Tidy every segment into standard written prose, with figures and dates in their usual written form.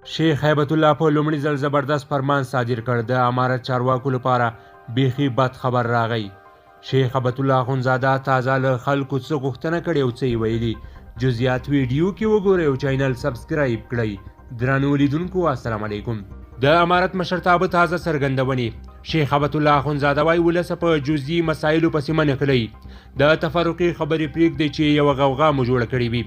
شیخ هیبت الله په لومړي ځل زبردست فرمان صادر کړ. د امارت چارواکو لپاره بیخي بد خبر راغی. شیخ هیبت الله اخندزاده تازه له خلکو څه غوښتنه کړې او څه یې ویلي، جزئیات ویډیو کې وګورئ او چینل سبسکرایب کړئ. درنو لیدونکو السلام علیکم. د امارت مشرتابه تازه څرګندونې. شیخ هیبت الله اخندزاده وایي ولس په جزئي مسایلو پسې مه نښلئ. د تفرقي خبرې پرېږدئ چې یوه غوغا مو جوړه کړې وي.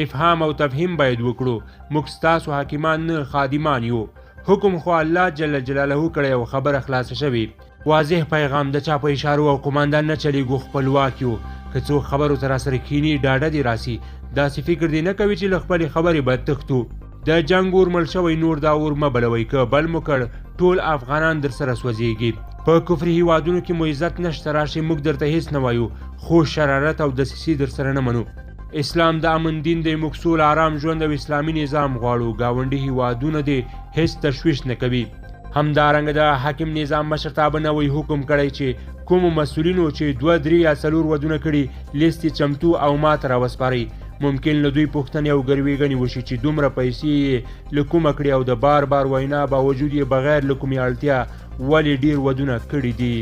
افهام او تفهیم باید وکړو. موږ ستاسو حاکمان نه خادمان یو. حکم خو الله جل جلاله کړی او خبره خلاصه شوې. واضح پیغام د چا په اشارو او قماندان نه چلیږو، خپلواک یو. که څوک خبرو ته راسره کښیني ډاډه دې راسي. داسې فکر دې نه کوي چې له خپلې خبرې به تښتو. د جنګ اور مړ شوی نور دا اور مه بلوئ، که بل مو کړ ټول افغانان در سره سوځېږي. په کفري هیوادونو کې مو عزت نشته، راشئ موږ درته هیڅ نه وایو، خو شرارت او دسیسې در سره نه منو. اسلام د امن دین دی، موږ سوله آرام ژوند او اسلامي نظام غواړو. ګاونډي هیوادونه دې هیڅ تشویش نه کوي. همدارنګه د حاکم نظام مشرتابه نوی حکم کړی چې کومو مسؤلینو چې 2 3 یا 4 ودونه کړي لیست یې چمتو او ماته راوسپارئ. ممکن له دوی پوښتنې او ګروېږنې وشي چې دومره پیسې یې له کومه کړي او د بار بار وینا باوجود یې بغیر له کومې اړتیا ولې ډېر ودونه کړي دي.